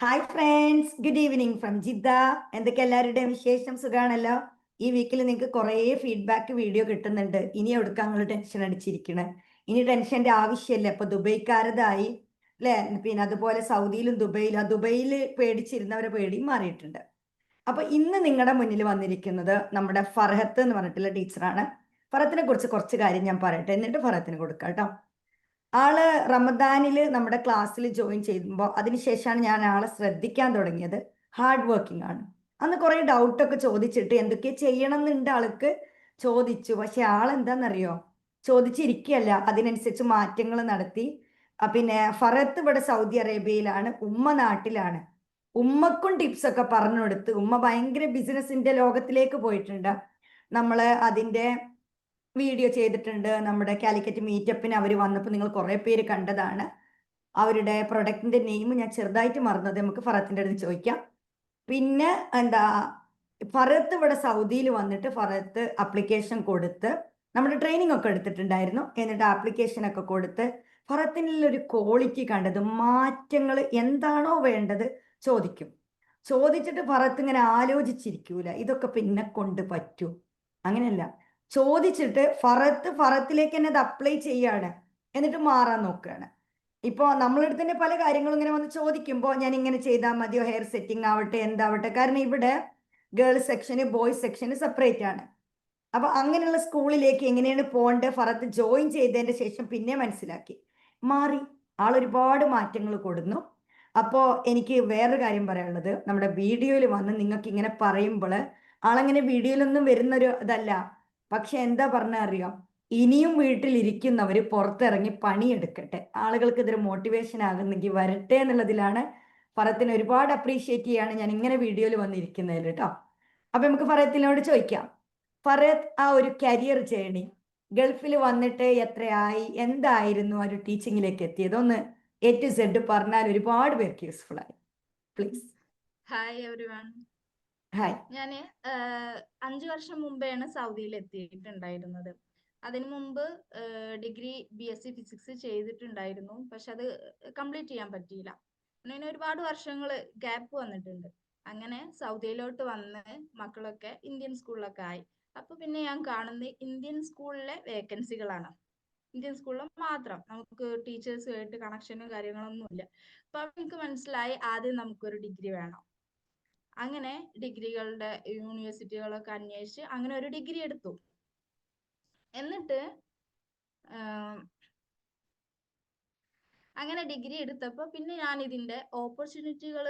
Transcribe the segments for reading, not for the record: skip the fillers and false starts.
Hi friends, good evening from Jeddah. എന്തൊക്കെ എല്ലാവരുടെയും വിശേഷം? സുഖാണല്ലോ? ഈ വീക്കിൽ നിങ്ങൾക്ക് കുറേ ഫീഡ്ബാക്ക് വീഡിയോ കിട്ടുന്നുണ്ട്. ഇനി എവിടുക്കാ നിങ്ങൾ ടെൻഷൻ അടിച്ചിരിക്കണേ? ഇനി ടെൻഷന്റെ ആവശ്യമില്ല. ഇപ്പൊ ദുബൈക്കാരതായി അല്ലെ? പിന്നെ അതുപോലെ സൗദിയിലും ദുബൈയിലും, ദുബൈയിൽ പേടിച്ചിരുന്നവരെ പേടിയും മാറിയിട്ടുണ്ട്. അപ്പൊ ഇന്ന് നിങ്ങളുടെ മുന്നിൽ വന്നിരിക്കുന്നത് നമ്മുടെ ഫർഹത്ത് എന്ന് പറഞ്ഞിട്ടുള്ള ടീച്ചറാണ്. ഫറത്തിനെ കുറിച്ച് കുറച്ച് കാര്യം ഞാൻ പറയട്ടെ, എന്നിട്ട് ഫറത്തിന് കൊടുക്കാം കേട്ടോ. ആള് റമദാനിൽ നമ്മുടെ ക്ലാസ്സിൽ ജോയിൻ ചെയ്യുമ്പോൾ അതിനുശേഷമാണ് ഞാൻ ആളെ ശ്രദ്ധിക്കാൻ തുടങ്ങിയത്. ഹാർഡ് വർക്കിംഗ് ആണ്. അന്ന് കുറേ ഡൗട്ടൊക്കെ ചോദിച്ചിട്ട് എന്തൊക്കെ ചെയ്യണം എന്നുണ്ട് ആൾക്ക്. ചോദിച്ചു, പക്ഷെ ആളെന്താണെന്നറിയോ, ചോദിച്ചിരിക്കുകയല്ല, അതിനനുസരിച്ച് മാറ്റങ്ങൾ നടത്തി. പിന്നെ ഫറത്ത് ഇവിടെ സൗദി അറേബ്യയിലാണ്, ഉമ്മ നാട്ടിലാണ്. ഉമ്മക്കും ടിപ്സ് ഒക്കെ പറഞ്ഞു കൊടുത്ത് ഉമ്മ ഭയങ്കര ബിസിനസിന്റെ ലോകത്തിലേക്ക് പോയിട്ടുണ്ട്. നമ്മൾ അതിന്റെ വീഡിയോ ചെയ്തിട്ടുണ്ട്. നമ്മുടെ കാലിക്കറ്റ് മീറ്റപ്പിന് അവർ വന്നപ്പോൾ നിങ്ങൾ കുറേ പേര് കണ്ടതാണ്. അവരുടെ പ്രൊഡക്റ്റിന്റെ നെയിം ഞാൻ ചെറുതായിട്ട് മറന്നത്, നമുക്ക് ഫറത്തിന്റെ അടുത്ത് ചോദിക്കാം. പിന്നെ എന്താ, ഫറത്ത് ഇവിടെ സൗദിയിൽ വന്നിട്ട് ഫറത്ത് അപ്ലിക്കേഷൻ കൊടുത്ത് നമ്മുടെ ട്രെയിനിങ് ഒക്കെ എടുത്തിട്ടുണ്ടായിരുന്നു. എന്നിട്ട് ആപ്ലിക്കേഷൻ ഒക്കെ കൊടുത്ത് ഫറത്തിനുള്ളൊരു ക്വാളിറ്റി കണ്ടത്, മാറ്റങ്ങൾ എന്താണോ വേണ്ടത് ചോദിക്കും. ചോദിച്ചിട്ട് ഫറത്ത് ഇങ്ങനെ ആലോചിച്ചിരിക്കൂല, ഇതൊക്കെ പിന്നെ കൊണ്ട് പറ്റൂ, അങ്ങനെയല്ല. ചോദിച്ചിട്ട് ഫറത്തിലേക്ക് തന്നെ അത് അപ്ലൈ ചെയ്യാണ്, എന്നിട്ട് മാറാൻ നോക്കുകയാണ്. ഇപ്പോൾ നമ്മളടുത്ത് തന്നെ പല കാര്യങ്ങളും ഇങ്ങനെ വന്ന് ചോദിക്കുമ്പോൾ ഞാൻ ഇങ്ങനെ ചെയ്താൽ മതിയോ, ഹെയർ സെറ്റിംഗ് ആവട്ടെ എന്താവട്ടെ, കാരണം ഇവിടെ ഗേൾസ് സെക്ഷന് ബോയ്സ് സെക്ഷന് സെപ്പറേറ്റ് ആണ്. അപ്പൊ അങ്ങനെയുള്ള സ്കൂളിലേക്ക് എങ്ങനെയാണ് പോകേണ്ടത് ഫറത്ത് ജോയിൻ ചെയ്തതിന്റെ ശേഷം പിന്നെ മനസ്സിലാക്കി, മാറി. ആളൊരുപാട് മാറ്റങ്ങൾ കൊടുന്നു. അപ്പോൾ എനിക്ക് വേറൊരു കാര്യം പറയാനുള്ളത്, നമ്മുടെ വീഡിയോയിൽ വന്ന് നിങ്ങൾക്ക് ഇങ്ങനെ പറയുമ്പോൾ ആളങ്ങനെ വീഡിയോയിലൊന്നും വരുന്നൊരു ഇതല്ല. പക്ഷെ എന്താ പറഞ്ഞാൽ അറിയാം, ഇനിയും വീട്ടിലിരിക്കുന്നവർ പുറത്തിറങ്ങി പണിയെടുക്കട്ടെ, ആളുകൾക്ക് ഇതൊരു മോട്ടിവേഷൻ ആകുന്നെങ്കിൽ വരട്ടെ എന്നുള്ളതിലാണ്. ഫറത്തിനെ ഒരുപാട് അപ്രീഷിയേറ്റ് ചെയ്യാണ് ഞാൻ ഇങ്ങനെ വീഡിയോയിൽ വന്നിരിക്കുന്നതിൽ കേട്ടോ. അപ്പൊ നമുക്ക് ഫറത്തിനോട് ചോദിക്കാം, ഫറത്ത് ആ ഒരു കരിയർ ജേണി, ഗൾഫിൽ വന്നിട്ട് എത്രയായി, എന്തായിരുന്നു ആ ഒരു ടീച്ചിങ്ങിലേക്ക് എത്തിയത്, ഒന്ന് A to Z പറഞ്ഞാൽ ഒരുപാട് പേർക്ക് യൂസ്ഫുൾ ആയി. പ്ലീസ്. Hi everyone. ഹായ്. ഞാൻ 5 വർഷം മുമ്പെയാണ് സൗദിയിൽ എത്തിയിട്ടുണ്ടായിരുന്നത്. അതിനു മുമ്പ് ഡിഗ്രി BSc ഫിസിക്സ് ചെയ്തിട്ടുണ്ടായിരുന്നു. പക്ഷെ അത് കംപ്ലീറ്റ് ചെയ്യാൻ പറ്റിയില്ല. അങ്ങനെ ഒരുപാട് വർഷങ്ങൾ ഗ്യാപ്പ് വന്നിട്ടുണ്ട്. അങ്ങനെ സൗദിയിലോട്ട് വന്ന് മക്കളൊക്കെ ഇന്ത്യൻ സ്കൂളിലൊക്കെ ആയി. അപ്പൊ പിന്നെ ഞാൻ കാണുന്നത് ഇന്ത്യൻ സ്കൂളിലെ വേക്കൻസികളാണ്. ഇന്ത്യൻ സ്കൂളിൽ മാത്രം, നമുക്ക് ടീച്ചേഴ്സുമായിട്ട് കണക്ഷനും കാര്യങ്ങളൊന്നും ഇല്ല. അപ്പൊ എനിക്ക് മനസ്സിലായി ആദ്യം നമുക്കൊരു ഡിഗ്രി വേണം. അങ്ങനെ ഡിഗ്രികളുടെ യൂണിവേഴ്സിറ്റികളൊക്കെ അന്വേഷിച്ച് അങ്ങനെ ഒരു ഡിഗ്രി എടുത്തു. എന്നിട്ട് അങ്ങനെ ഡിഗ്രി എടുത്തപ്പോൾ പിന്നെ ഞാൻ ഇതിന്റെ ഓപ്പർച്യൂണിറ്റികൾ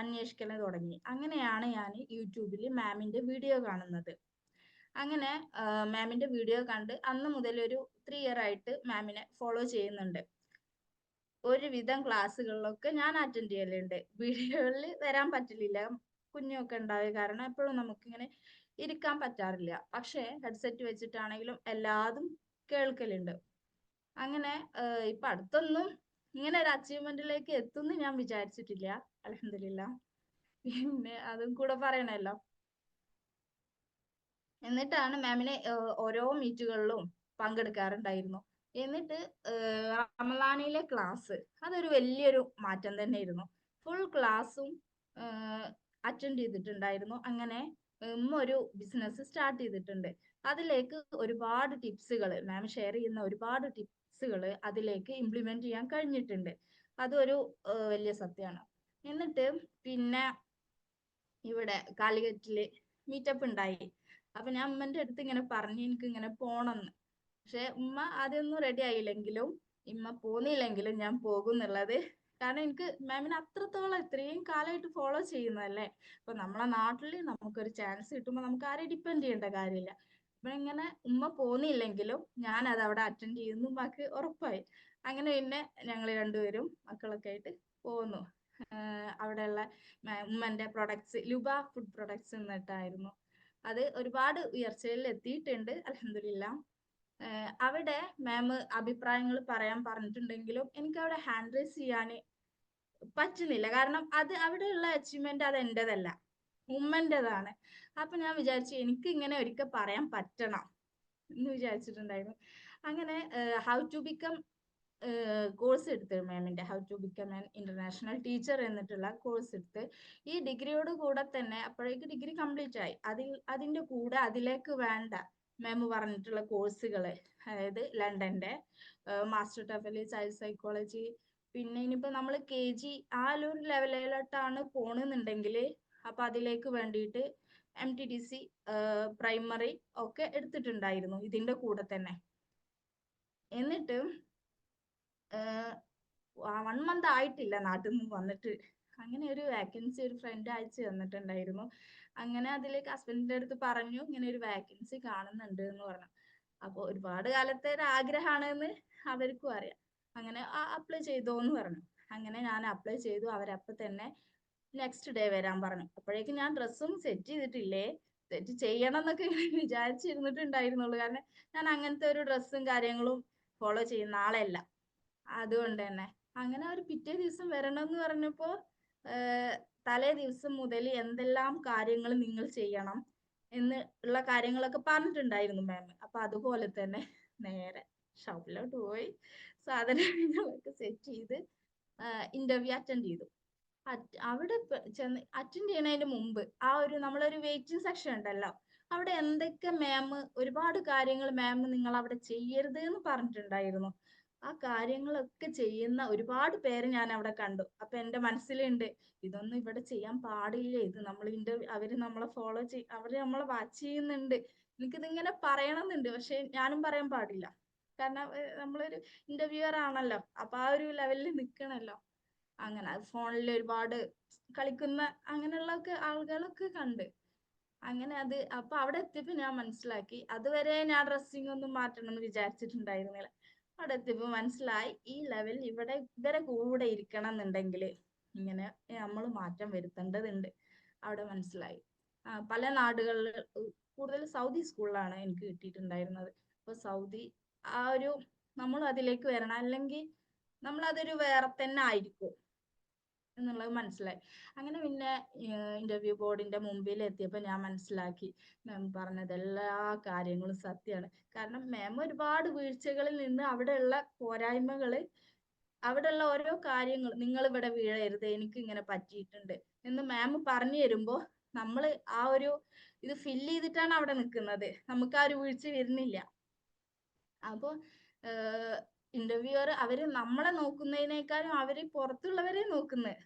അന്വേഷിക്കാൻ തുടങ്ങി. അങ്ങനെയാണ് ഞാൻ യൂട്യൂബിൽ മാമിന്റെ വീഡിയോ കാണുന്നത്. അങ്ങനെ മാമിന്റെ വീഡിയോ കണ്ട് അന്ന് മുതൽ ഒരു 3 ഇയർ ആയിട്ട് മാമിനെ ഫോളോ ചെയ്യുന്നുണ്ട്. ഒരുവിധം ക്ലാസ്സുകളിലൊക്കെ ഞാൻ അറ്റൻഡ് ചെയ്യലുണ്ട്. വീഡിയോയിൽ വരാൻ പറ്റില്ല, കുഞ്ഞൊക്കെ ഉണ്ടായ കാരണം എപ്പോഴും നമുക്കിങ്ങനെ ഇരിക്കാൻ പറ്റാറില്ല. പക്ഷേ ഹെഡ്സെറ്റ് വെച്ചിട്ടാണെങ്കിലും എല്ലാതും കേൾക്കലുണ്ട്. അങ്ങനെ ഇപ്പൊ അടുത്തൊന്നും ഇങ്ങനെ ഒരു അച്ചീവ്മെന്റിലേക്ക് എത്തുമെന്ന് ഞാൻ വിചാരിച്ചിട്ടില്ല. അൽഹംദുലില്ലാ. പിന്നെ അതും കൂടെ പറയണല്ലോ. എന്നിട്ടാണ് മാമിനെ ഓരോ മീറ്റുകളിലും പങ്കെടുക്കാറുണ്ടായിരുന്നു. എന്നിട്ട് റമളാനിലെ ക്ലാസ് അതൊരു വലിയൊരു മാറ്റം തന്നെയായിരുന്നു. ഫുൾ ക്ലാസ്സും അറ്റൻഡ് ചെയ്തിട്ടുണ്ടായിരുന്നു. അങ്ങനെ ഒരു ബിസിനസ് സ്റ്റാർട്ട് ചെയ്തിട്ടുണ്ട്. അതിലേക്ക് ഒരുപാട് ടിപ്സുകൾ മാം ഷെയർ ചെയ്യുന്ന ഒരുപാട് ടിപ്സുകൾ അതിലേക്ക് ഇംപ്ലിമെന്റ് ചെയ്യാൻ കഴിഞ്ഞിട്ടുണ്ട്. അതൊരു വലിയ സത്യമാണ്. എന്നിട്ട് പിന്നെ ഇവിടെ കാലിക്കറ്റില് മീറ്റപ്പ് ഉണ്ടായി. അപ്പൊ ഞാൻ ഉമ്മന്റെ അടുത്ത് ഇങ്ങനെ പറഞ്ഞു എനിക്ക് ഇങ്ങനെ പോണെന്ന്. പക്ഷെ ഉമ്മ ആദ്യമൊന്നും റെഡി ആയില്ലെങ്കിലും ഉമ്മ പോന്നില്ലെങ്കിലും ഞാൻ പോകും എന്നുള്ളത്. കാരണം എനിക്ക് മാമിനെ അത്രത്തോളം ഇത്രയും കാലമായിട്ട് ഫോളോ ചെയ്യുന്നതല്ലേ. അപ്പൊ നമ്മളെ നാട്ടില് നമുക്കൊരു ചാൻസ് കിട്ടുമ്പോൾ നമുക്ക് ആരെയും ഡിപ്പെൻഡ് ചെയ്യേണ്ട കാര്യമില്ല. അപ്പൊ ഇങ്ങനെ ഉമ്മ പോന്നില്ലെങ്കിലും ഞാൻ അത് അവിടെ അറ്റൻഡ് ചെയ്യുന്നു ഉമ്മക്ക് ഉറപ്പായി. അങ്ങനെ പിന്നെ ഞങ്ങൾ രണ്ടുപേരും മക്കളൊക്കെ ആയിട്ട് പോന്നു. അവിടെയുള്ള ഉമ്മന്റെ പ്രൊഡക്ട്സ് ലുബ ഫുഡ് പ്രൊഡക്ട്സ് എന്നിട്ടായിരുന്നു. അത് ഒരുപാട് ഉയർച്ചയിൽ എത്തിയിട്ടുണ്ട് അൽഹംദുലില്ലാ. അവിടെ മാം അഭിപ്രായങ്ങൾ പറയാൻ പറഞ്ഞിട്ടുണ്ടെങ്കിലും എനിക്ക് അവിടെ ഹാൻഡ് റൈസ് ചെയ്യാൻ പറ്റുന്നില്ല. കാരണം അത് അവിടെയുള്ള അച്ചീവ്മെന്റ് അത് എന്റേതല്ല, ഉമ്മൻ്റെതാണ്. അപ്പൊ ഞാൻ വിചാരിച്ചു എനിക്ക് ഇങ്ങനെ ഒരിക്കൽ പറയാൻ പറ്റണം എന്ന് വിചാരിച്ചിട്ടുണ്ടായിരുന്നു. അങ്ങനെ ഹൗ ടു ബിക്കം കോഴ്സ് എടുത്ത് മാമിന്റെ how to become an international teacher എന്നിട്ടുള്ള കോഴ്സ് എടുത്ത് ഈ ഡിഗ്രിയോട് കൂടെ തന്നെ അപ്പോഴേക്ക് ഡിഗ്രി കംപ്ലീറ്റ് ആയി. അതിന്റെ കൂടെ അതിലേക്ക് വേണ്ട മാം പറഞ്ഞിട്ടുള്ള കോഴ്സുകൾ, അതായത് ലണ്ടന്റെ മാസ്റ്റർ ടെഫൽ ചൈൽഡ് സൈക്കോളജി, പിന്നെ ഇനിയിപ്പോ നമ്മൾ KG ആ ഒരു ലെവലിലോട്ടാണ് പോണെന്നുണ്ടെങ്കിൽ അപ്പൊ അതിലേക്ക് വേണ്ടിയിട്ട് MTTC പ്രൈമറി ഒക്കെ എടുത്തിട്ടുണ്ടായിരുന്നു ഇതിന്റെ കൂടെ തന്നെ. എന്നിട്ട് 1 month ആയിട്ടില്ല നാട്ടിൽ നിന്ന് വന്നിട്ട്, അങ്ങനെ ഒരു വേക്കൻസി ഒരു ഫ്രണ്ട് അയച്ചു തന്നിട്ടുണ്ടായിരുന്നു. അങ്ങനെ അതിലേക്ക് ഹസ്ബൻഡിന്റെ അടുത്ത് പറഞ്ഞു ഇങ്ങനെ ഒരു വേക്കൻസി കാണുന്നുണ്ട് എന്ന് പറഞ്ഞു. അപ്പൊ ഒരുപാട് കാലത്തെ ഒരു ആഗ്രഹമാണെന്ന് അവർക്കും അറിയാം. അങ്ങനെ അപ്ലൈ ചെയ്തോ എന്ന് പറഞ്ഞു. അങ്ങനെ ഞാൻ അപ്ലൈ ചെയ്തു. അവരപ്പൊ തന്നെ നെക്സ്റ്റ് ഡേ വരാൻ പറഞ്ഞു. അപ്പോഴേക്കും ഞാൻ ഡ്രസ്സും സെറ്റ് ചെയ്തിട്ടില്ലേ, സെറ്റ് ചെയ്യണം എന്നൊക്കെ വിചാരിച്ചിരുന്നിട്ടുണ്ടായിരുന്നുള്ളൂ. കാരണം ഞാൻ അങ്ങനത്തെ ഒരു ഡ്രസ്സും കാര്യങ്ങളും ഫോളോ ചെയ്യുന്ന ആളല്ല. അതുകൊണ്ട് തന്നെ അങ്ങനെ ഒരു പിറ്റേ ദിവസം വരണം എന്ന് പറഞ്ഞപ്പോ തലേ ദിവസം മുതൽ എന്തെല്ലാം കാര്യങ്ങൾ നിങ്ങൾ ചെയ്യണം എന്ന് ഉള്ള കാര്യങ്ങളൊക്കെ പറഞ്ഞിട്ടുണ്ടായിരുന്നു മാം. അപ്പൊ അതുപോലെ തന്നെ നേരെ ഷോപ്പിലോട്ട് പോയി സാധനങ്ങളൊക്കെ സെറ്റ് ചെയ്ത് ഇന്റർവ്യൂ അറ്റൻഡ് ചെയ്തു. അവിടെ ചെന്ന് അറ്റൻഡ് ചെയ്യണതിന് മുമ്പ് ആ ഒരു നമ്മളൊരു വെയിറ്റിംഗ് സെക്ഷൻ ഉണ്ടല്ലോ, അവിടെ എന്തൊക്കെ മാം ഒരുപാട് കാര്യങ്ങൾ മാം നിങ്ങൾ അവിടെ ചെയ്യരുത് എന്ന് പറഞ്ഞിട്ടുണ്ടായിരുന്നു. ആ കാര്യങ്ങളൊക്കെ ചെയ്യുന്ന ഒരുപാട് പേര് ഞാൻ അവിടെ കണ്ടു. അപ്പൊ എന്റെ മനസ്സിലുണ്ട് ഇതൊന്നും ഇവിടെ ചെയ്യാൻ പാടില്ല, ഇത് നമ്മൾ അവര് നമ്മളെ ഫോളോ അവര് നമ്മളെ വാച്ച് ചെയ്യുന്നുണ്ട്, എനിക്കിതിങ്ങനെ പറയണമെന്നുണ്ട്, പക്ഷെ ഞാനും പറയാൻ പാടില്ല. കാരണം നമ്മളൊരു ഇന്റർവ്യൂവർ ആണല്ലോ, അപ്പൊ ആ ഒരു ലെവലിൽ നിൽക്കണല്ലോ. അങ്ങനെ ഫോണിൽ ഒരുപാട് കളിക്കുന്ന അങ്ങനെയുള്ളൊക്കെ ആളുകളൊക്കെ കണ്ട് അങ്ങനെ അപ്പൊ അവിടെ എത്തിയപ്പോ ഞാൻ മനസ്സിലാക്കി. അതുവരെ ഞാൻ ഡ്രസ്സിംഗ് ഒന്നും മാറ്റണം എന്ന് വിചാരിച്ചിട്ടുണ്ടായിരുന്നില്ല. അവിടെ എത്തിയപ്പോ മനസ്സിലായി ഈ ലെവൽ ഇവരെ കൂടെ ഇരിക്കണം എന്നുണ്ടെങ്കിൽ ഇങ്ങനെ നമ്മൾ മാറ്റം വരുത്തേണ്ടതുണ്ട്. അവിടെ മനസ്സിലായി. പല നാടുകളിൽ കൂടുതൽ സൗദി സ്കൂളിലാണ് എനിക്ക് കിട്ടിയിട്ടുണ്ടായിരുന്നത്. അപ്പൊ സൗദി ആ ഒരു നമ്മൾ അതിലേക്ക് വരണം, അല്ലെങ്കിൽ നമ്മൾ അതൊരു വേറെ തന്നെ ആയിരിക്കും എന്നുള്ളത് മനസ്സിലായി. അങ്ങനെ പിന്നെ ഇന്റർവ്യൂ ബോർഡിന്റെ മുമ്പിൽ എത്തിയപ്പോൾ ഞാൻ മനസ്സിലാക്കി മാം പറഞ്ഞത് എല്ലാ കാര്യങ്ങളും സത്യമാണ്. കാരണം മാം ഒരുപാട് വീഴ്ചകളിൽ നിന്ന് അവിടെയുള്ള പോരായ്മകള്, അവിടെയുള്ള ഓരോ കാര്യങ്ങൾ നിങ്ങൾ ഇവിടെ വീഴരുത്, എനിക്ക് ഇങ്ങനെ പറ്റിയിട്ടുണ്ട് എന്ന് മാം പറഞ്ഞു തരുമ്പോ നമ്മൾ ആ ഒരു ഇത് ഫില്ല് ചെയ്തിട്ടാണ് അവിടെ നിൽക്കുന്നത്, നമുക്ക് ആ ഒരു വീഴ്ച വരുന്നില്ല. അപ്പൊ ഇന്റർവ്യൂവർ അവര് നമ്മളെ നോക്കുന്നതിനേക്കാളും അവര് പുറത്തുള്ളവരെ നോക്കുന്നത്.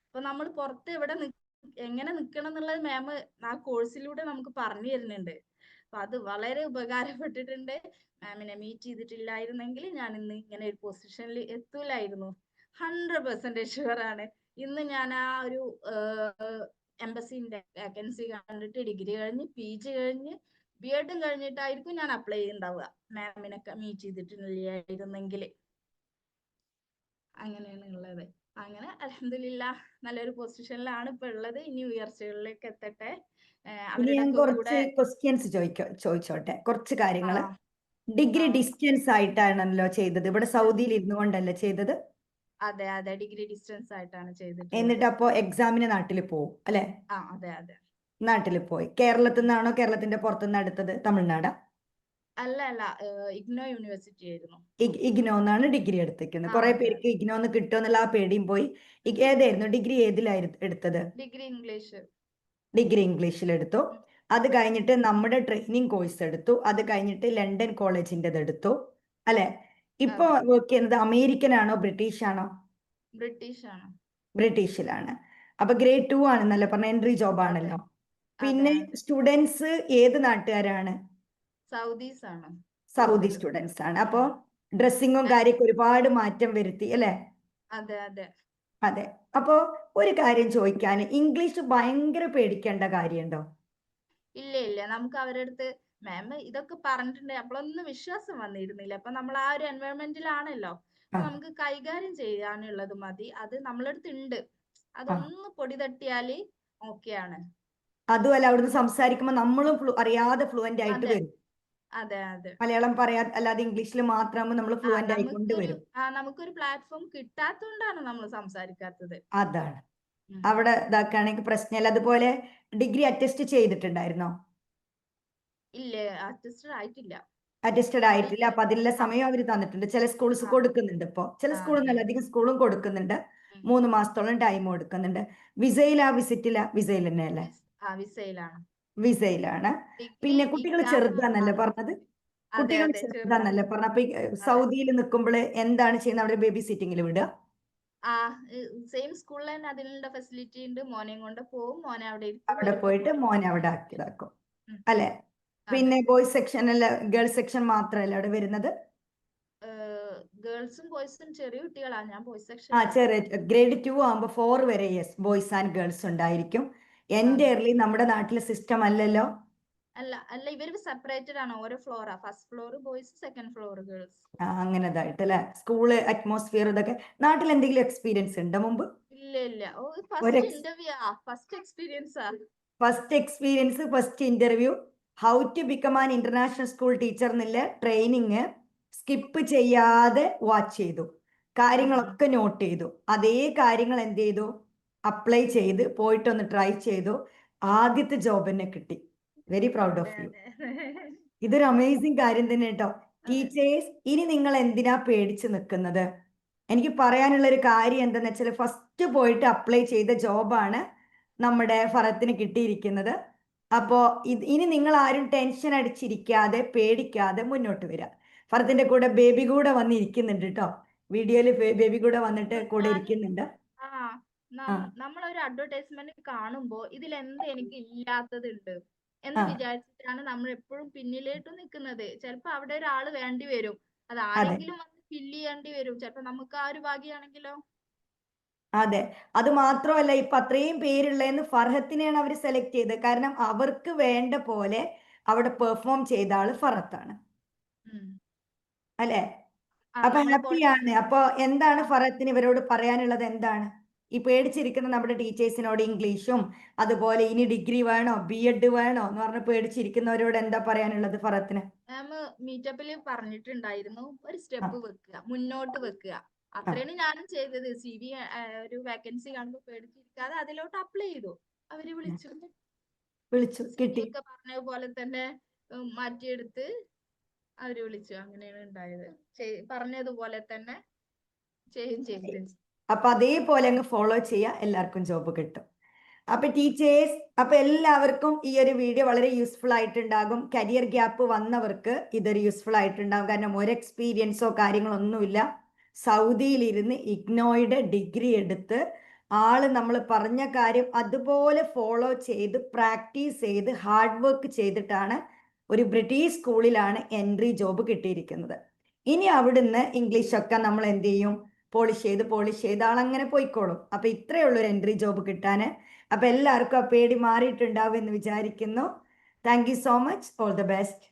അപ്പൊ നമ്മൾ പുറത്ത് എങ്ങനെ നിൽക്കണം എന്നുള്ളത് മാം ആ കോഴ്സിലൂടെ നമുക്ക് പറഞ്ഞു തരുന്നുണ്ട്. അപ്പൊ അത് വളരെ ഉപകാരപ്പെട്ടിട്ടുണ്ട്. മാമിനെ മീറ്റ് ചെയ്തിട്ടില്ലായിരുന്നെങ്കിൽ ഞാൻ ഇന്ന് ഇങ്ങനെ ഒരു പൊസിഷനിൽ എത്തൂലായിരുന്നു. 100% ഷുവർ ആണ്. ഇന്ന് ഞാൻ ആ ഒരു എംബസിന്റെ വേക്കൻസി കണ്ടിട്ട് ഡിഗ്രി കഴിഞ്ഞ് PG കഴിഞ്ഞ് BEd കഴിഞ്ഞിട്ടായിരിക്കും ഞാൻ അപ്ലൈ ചെയ്യുന്നുണ്ടാവുക, മാമിനൊക്കെ മീറ്റ് ചെയ്തിട്ടില്ലായിരുന്നെങ്കിൽ. അങ്ങനെയാണ് ഉള്ളത്. അങ്ങനെ അൽഹംദുലില്ലാഹ് നല്ലൊരു പൊസിഷനിലാണ് ഇപ്പൊ ഉള്ളത്. ഇനി ഉയർച്ചകളിലേക്ക് എത്തട്ടെ. ഇനി ഞാൻ അവരുടെ കുറച്ച് കൂടെ ക്വസ്റ്റ്യൻസ് ചോദിച്ചോട്ടെ, കുറച്ച് ആ കാര്യങ്ങൾ. ഡിഗ്രി ആ ഡിസ്റ്റൻസ് ആയിട്ടാണല്ലോ ചെയ്തത്, ഇവിടെ സൗദിയിൽ ഇരുന്നു കൊണ്ടല്ലേ ചെയ്തത്? അതെ അതെ, ഡിഗ്രി ഡിസ്റ്റൻസ് ആയിട്ടാണ് ചെയ്തിട്ടുള്ളത്. എന്നിട്ട് അപ്പോ എക്സാമിന് നാട്ടിൽ പോവും അല്ലെ? അതെ അതെ. നാട്ടിൽ പോയി. കേരളത്തിൽ നിന്നാണോ കേരളത്തിന്റെ പുറത്തുനിന്ന് എടുത്തത്? തമിഴ്നാടാ? അല്ല അല്ല, ഇഗ്നോ യൂണിവേഴ്സിറ്റി ആയിരുന്നു. ഇഗ്നോന്നാണ് ഡിഗ്രി എടുത്തിരിക്കുന്നത്. കുറെ അതെ പേർക്ക് ഇഗ്നോന്ന് കിട്ടുമെന്നുള്ള ആ പേടിയും പോയി. ഏതായിരുന്നു ഡിഗ്രി, ഏതിലായിരുന്നു എടുത്തത്? Degree English. ഡിഗ്രി ഇംഗ്ലീഷിൽ എടുത്തു. അത് കഴിഞ്ഞിട്ട് നമ്മുടെ ട്രെയിനിങ് കോഴ്സ് എടുത്തു. അത് കഴിഞ്ഞിട്ട് ലണ്ടൻ കോളേജിൻ്റെത് എടുത്തു അല്ലെ? ഇപ്പൊ അതെ, വർക്ക് ചെയ്യുന്നത് അമേരിക്കൻ ആണോ ബ്രിട്ടീഷ് ആണോ? ബ്രിട്ടീഷ് ആണ്. ബ്രിട്ടീഷിലാണ്. അപ്പൊ ഗ്രേഡ് 2 ആണെന്നല്ലേ പറഞ്ഞ, എൻട്രി ജോബ് അതെ ആണല്ലോ. അതെ പിന്നെ അതെ, സ്റ്റുഡൻസ് ഏത് നാട്ടുകാരാണ്? സൗദീസ് ആണ് സൗദി കൂടുതലും. സ്റ്റുഡൻസ് ആണ്. അപ്പോ ഡ്രസ്സിങ്ങും കാര്യമൊക്കെ ഒരുപാട് മാറ്റം വരുത്തി അല്ലെ? അതെ അതെ. അതെ. അപ്പോ ഒരു കാര്യം ചോദിക്കാൻ, ഇംഗ്ലീഷ് ഭയങ്കര പേടിക്കേണ്ട കാര്യമുണ്ടോ? ഇല്ല ഇല്ല, നമുക്ക് അവരുടെ അടുത്ത് മാം ഇതൊക്കെ പറഞ്ഞിട്ടുണ്ട്, അപ്പോഴൊന്നും വിശ്വാസം വന്നിരുന്നില്ല. അപ്പൊ നമ്മൾ ആ ഒരു എൻവയോൺമെന്റിലാണല്ലോ, ആ അപ്പൊ നമുക്ക് കൈകാര്യം ചെയ്യാനുള്ളത് മതി, അത് നമ്മളെ അടുത്ത് ഉണ്ട്. ആ അതൊന്ന് പൊടി തട്ടിയാല് ഓക്കെയാണ്. അതുമല്ല, അവിടുന്ന് സംസാരിക്കുമ്പോൾ നമ്മളും അറിയാതെ ഫ്ലുവന്റ് ആയിട്ട് അതെ വരും. അതെ അതെ. മലയാളം പറയാൻ അല്ലാതെ ഇംഗ്ലീഷിൽ മാത്രമാകുമ്പോൾ നമ്മൾ ഫ്ലുവന്റ് ആയിക്കൊണ്ട് വരും. നമുക്കൊരു പ്ലാറ്റ്ഫോം കിട്ടാത്തോണ്ടാണ് നമ്മൾ സംസാരിക്കാത്തത്. അതാണ് ഉം. അവിടെ ഇതാക്കുകയാണെങ്കിൽ പ്രശ്നമില്ല. അതുപോലെ ഡിഗ്രി അറ്റസ്റ്റ് ചെയ്തിട്ടുണ്ടായിരുന്നോ? ഇല്ല, അറ്റസ്റ്റഡ് ആയിട്ടില്ല. അറ്റസ്റ്റഡ് ആയിട്ടില്ല. അപ്പൊ അതിനുള്ള സമയം അവർ തന്നിട്ടുണ്ട്. ചില സ്കൂൾസ് ആ. കൊടുക്കുന്നുണ്ട് ഇപ്പോ. ചില ആ, സ്കൂളിൽ അതെ. നല്ല അധികം സ്കൂളും കൊടുക്കുന്നുണ്ട്. ഉം. 3 മാസത്തോളം ടൈം കൊടുക്കുന്നുണ്ട്. വിസയിലാ വിസിറ്റിലാ? വിസയിൽ തന്നെയല്ലേ? വിസയിലാണ്. വിസയിലാണ്. ഡിഗ്രി പിന്നെ കുട്ടികൾ എക്സാം ചെറുതാന്നല്ലേ പറഞ്ഞത്? അതെ കുട്ടികൾ അതെ ചെറുതാണ്. ചെറുതാന്നല്ലേ പറഞ്ഞത്? അപ്പൊ അതെ. സൗദിയിൽ നിൽക്കുമ്പോൾ എന്താണ് ചെയ്യുന്നത്? അവിടെ ബേബി സിറ്റിംഗിൽ വിടുക? ആ സെയിം സ്കൂളിൽ തന്നെ അതിനുള്ള ഫെസിലിറ്റി ഉണ്ട്. മോനെയും കൊണ്ട് പോവും, മോനെ അവിടെ ഇരുത്തും, അവിടെ വരുമ്പോ പോയിട്ട് മോനെ മോനെ അവിടെ ആക്കിയതാക്കും ഉം. അല്ലെ? അതെ. പിന്നെ ബോയ്സ് സെക്ഷൻ അല്ല, ഗേൾസ് സെക്ഷൻ മാത്രമല്ല അവിടെ വരുന്നത്? ഗേൾസും ബോയ്സും ചെറിയ കുട്ടികളാണ്. ഞാൻ ബോയ്സ് ആ സെക്ഷനിലാണ്. ചെറിയ ഗ്രേഡ് 2 ആകുമ്പോൾ 4 വരെ യെസ് ബോയ്സ് ആൻഡ് ഗേൾസ് ഉണ്ടായിരിക്കും. എൻ്റെ നമ്മുടെ നാട്ടിലെ സിസ്റ്റം അല്ലല്ലോ. അല്ല അല്ല, ഇവര് സെപ്പറേറ്റഡ് ആണ്. ഓരോ ഫ്ലോറാ. First floor boys, second floor girls. അങ്ങനെതായിട്ട് അല്ലെ? സ്കൂള് അറ്റ്മോസ്ഫിയർ ഇതൊക്കെ നാട്ടിൽ എന്തെങ്കിലും എക്സ്പീരിയൻസ് ഉണ്ടോ മുമ്പ്? ഇല്ല ഇല്ല. ഒരു ഫസ്റ്റ് ഇന്റർവ്യൂ ഫസ്റ്റ് എക്സ്പീരിയൻസാ. First experience, first interview, how to become an international school teacher എന്നുള്ള ട്രെയിനിങ് സ്കിപ്പ് ചെയ്യാതെ വാച്ച് ചെയ്തു. കാര്യങ്ങളൊക്കെ നോട്ട് ചെയ്തു. അതേ കാര്യങ്ങൾ എന്ത് ചെയ്തു? അപ്ലൈ ചെയ്ത് പോയിട്ടൊന്ന് ട്രൈ ചെയ്തു. ആദ്യത്തെ ജോബ് തന്നെ കിട്ടി. വെരി പ്രൗഡ് അതെ ഓഫ് യു. അതെ. ഇതൊരു അമേസിങ് കാര്യം തന്നെ കേട്ടോ. അതെ. ടീച്ചേഴ്സ്, ഇനി നിങ്ങൾ എന്തിനാ പേടിച്ച് നിൽക്കുന്നത്? എനിക്ക് പറയാനുള്ള ഒരു കാര്യം എന്താണെന്ന് വെച്ചാൽ ഫസ്റ്റ് പോയിട്ട് അപ്ലൈ ചെയ്ത ജോബാണ് നമ്മുടെ ഫറത്തിന് കിട്ടിയിരിക്കുന്നത്. അപ്പോൾ ഇനി നിങ്ങൾ ആരും ടെൻഷൻ അടിച്ചിരിക്കാതെ പേടിക്കാതെ മുന്നോട്ട് വരിക. ഫറത്തിന്റെ കൂടെ ബേബി കൂടെ വന്നിരിക്കുന്നുണ്ട് കേട്ടോ. വീഡിയോയിൽ ബേബി കൂടെ വന്നിട്ട് കൂടെ ഞാൻ ഇരിക്കുന്നുണ്ട്. ആ ആ നമ്മളൊരു അഡ്വർടൈസ്മെന്റ് കാണുമ്പോ ഇതിൽ എന്ത് എനിക്ക് ഇല്ലാത്തതുണ്ട് ആ എന്ന് വിചാരിച്ചിട്ടാണ് നമ്മൾ എപ്പോഴും പിന്നിലേട്ട് നിൽക്കുന്നത്. ചിലപ്പോ അവിടെ ഒരാള് വേണ്ടി വരും. അത് അതെ ആരെങ്കിലും വന്ന് ഫില്ല് ചെയ്യേണ്ടി വരും. ചിലപ്പോ നമുക്ക് ആ ഒരു ഭാഗ്യാണെങ്കിലോ. അതെ. അത് മാത്രമല്ല, ഇപ്പൊ അത്രയും പേരുള്ളതെന്ന് ഫർഹത്തിനെയാണ് അവർ സെലക്ട് ചെയ്തത്. കാരണം അവർക്ക് വേണ്ട പോലെ അവിടെ പെർഫോം ചെയ്ത ആള് ഫറത്താണ് ഉം. അല്ലെ? ആ അപ്പൊ നമ്മളെ പോലെ ഹാപ്പിയാണ്. അപ്പൊ എന്താണ് ആ, ഫറത്തിന് ഇവരോട് പറയാനുള്ളത്? എന്താണ് ഈ പേടിച്ചിരിക്കുന്ന നമ്മുടെ ടീച്ചേഴ്സിനോട്? ഇംഗ്ലീഷും അതുപോലെ ഇനി ഡിഗ്രി വേണോ, ബി.എഡ് വേണോ എന്ന് പറഞ്ഞ് പേടിച്ചിരിക്കുന്നവരോട് എന്താ പറയാനുള്ളത് ഫറത്തിന്? മാം മീറ്റപ്പിൽ പറഞ്ഞിട്ടുണ്ടായിരുന്നു, ഒരു ആ സ്റ്റെപ്പ് വെക്കുക, മുന്നോട്ട് വെക്കുക. ആ അത്രയാണ് ഞാനും ചെയ്തത്. CV ഒരു വേക്കൻസി കാണുമ്പോൾ പേടിച്ചിരിക്കാതെ അതിലോട്ട് അപ്ലൈ ചെയ്തു. അവര് വിളിച്ചു. വിളിച്ചു, CV കിട്ടി. ഒക്കെ പറഞ്ഞ പോലെ തന്നെ മാറ്റിയെടുത്ത് അവര് വിളിച്ചു. അങ്ങനെയാണ് ഉണ്ടായത്. പറഞ്ഞതുപോലെ തന്നെ ചെയ്യും ചെയ്തു. അപ്പൊ അതേപോലെ അങ്ങ് ഫോളോ ചെയ്യുക, എല്ലാവർക്കും ജോബ് കിട്ടും. അപ്പൊ ടീച്ചേഴ്സ്, അപ്പൊ എല്ലാവർക്കും ഈ ഒരു വീഡിയോ വളരെ യൂസ്ഫുൾ ആയിട്ടുണ്ടാകും. കരിയർ ഗ്യാപ്പ് വന്നവർക്ക് ഇതൊരു യൂസ്ഫുൾ ആയിട്ടുണ്ടാകും. കാരണം ഒരു എക്സ്പീരിയൻസോ കാര്യങ്ങളൊന്നുമില്ല. സൗദിയിലിരുന്ന് ഇഗ്നോയുടെ ഡിഗ്രി എടുത്ത് ആള് നമ്മൾ പറഞ്ഞ കാര്യം അതുപോലെ ഫോളോ ചെയ്ത് പ്രാക്ടീസ് ചെയ്ത് ഹാർഡ് വർക്ക് ചെയ്തിട്ടാണ് ഒരു ബ്രിട്ടീഷ് സ്കൂളിലാണ് എൻട്രി ജോബ് കിട്ടിയിരിക്കുന്നത്. ഇനി അവിടുന്ന് ഇംഗ്ലീഷൊക്കെ നമ്മൾ എന്ത് ചെയ്യും? പോളിഷ് ചെയ്ത് ആളങ്ങനെ പോയിക്കോളും. അപ്പൊ ഇത്രയേ ഉള്ളൂ ഒരു എൻട്രി ജോബ് കിട്ടാന്. അപ്പൊ എല്ലാവർക്കും ആ പേടി മാറിയിട്ടുണ്ടാവും എന്ന് വിചാരിക്കുന്നു. Thank you so much. All the best.